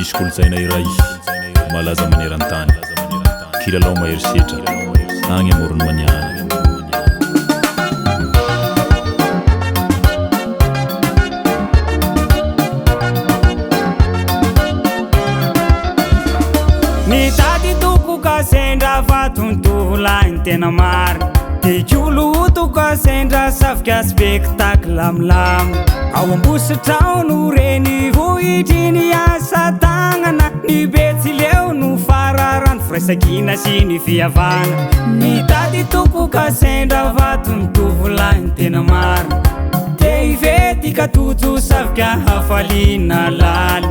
misy kolotsaina iray malaza maneran-tany kilalao maherisetra agny amorony maniana. Ni tati tuku ka sendra fatuntu lain tena marina Tikulu tu ka sendra safka spektakl lam Ao ambosy trano reny vohitry asa tagnana Ny betsy leo no fararano firaisakina sy ny fihavana Ny tati tuku ka sendra fatuntu lain tena marina Te ivety ka tutu safka hafalina lali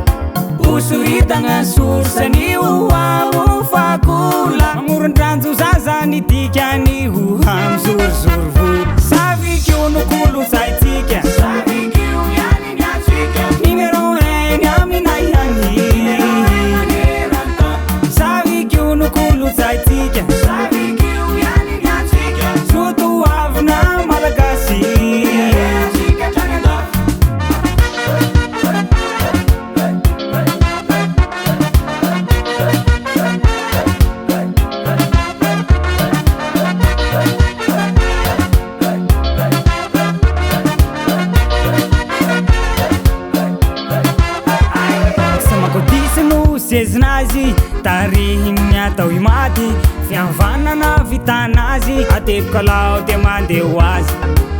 Usuritanga sursani uamu fakula Mamurandranzu zazani tikani uham sur-survu Savi kiunu kulu saitika Savi kiu yani nyachika Nimero en yamina yani Savi kiunu kulu saitika Savi kiu yani nyachika Sutu avna malagasi Seznazy tarihiny atao imaty fihavanana vitanazy atepika lao de mandeha ho azy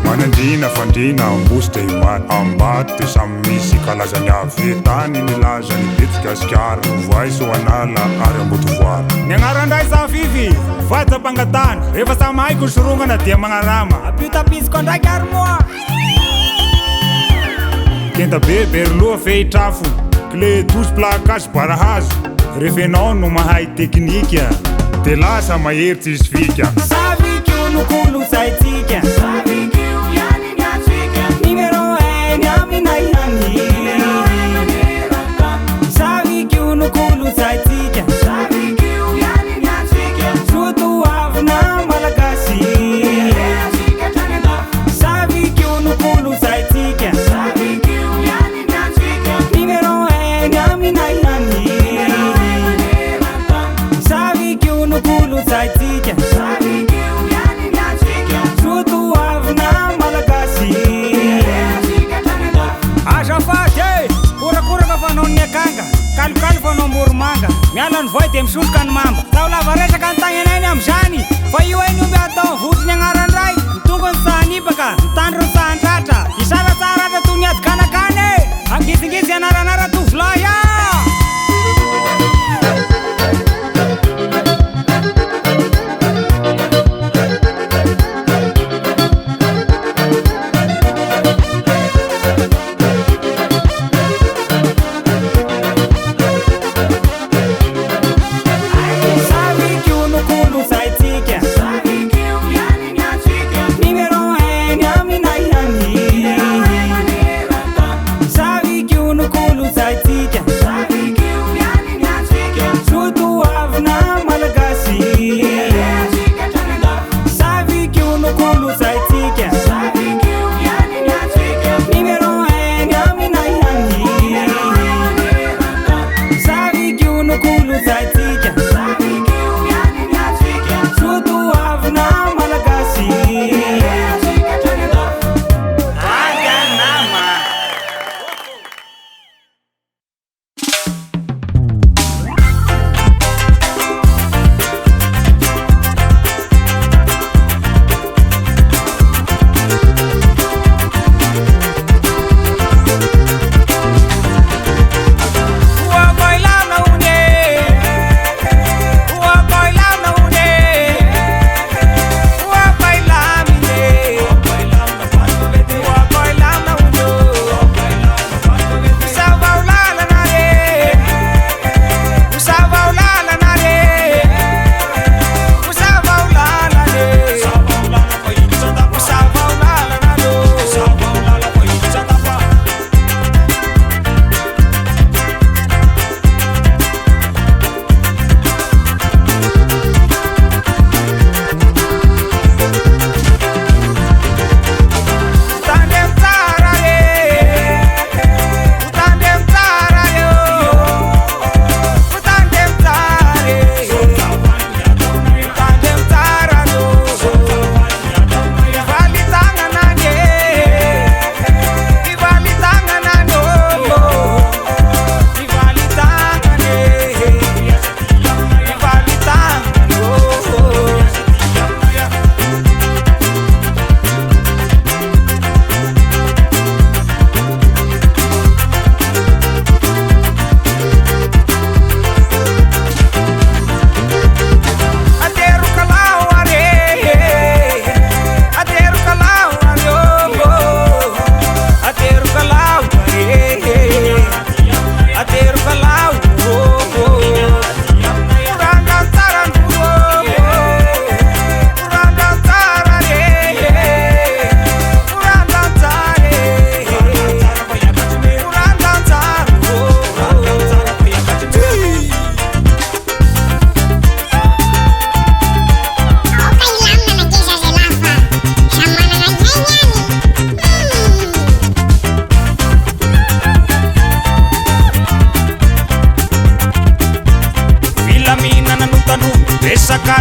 manandrina fandrina ambosy de imaty ambaty de samy misy kalazany avy tany milaza ny betsika asikara voaiso anala ary ambotovoara ny agnarandray safivy vatsapangatana rehefa samy haiko sorongana dia magnarama apiotapiziko andraiky ary moa kenta be berloa fehitrafo Clé tous placage barahazo Revenons no mahay teknika De lasa maheritsy izy fika Savi kiu nukulu saitika Savi kiu yani nyachika Nimero en yamina yani Savi kiu nukulu saitika Savi kiu yani nyachika Sutu avna malagasi Savi kiu nukulu saitika Savi kiu yani nyachika Nimero yamina yani Savi kiu nukulu saitika Savi kiu yani nyachika Sutu avna malagasi Azafady Kurakura ka fanao ny akanga Kalokalo fanao moromanga Miala ny voy de misoloka ny mamba Tao lava resaka ny tagnanay am'izany Fa io eny omby atao votry ny agnarandray Mitongo ny sahanibaka Mitandro ny sahantratra Isaratsara ata toy ny adikanakany Angizingizy anaranara tovolahy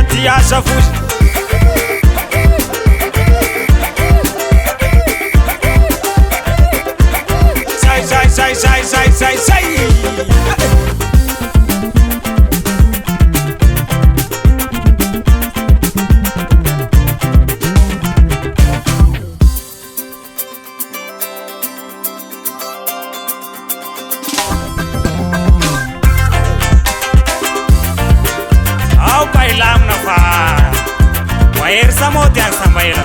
anaty asa fozy say au bailam na fa waer samote ang sambayra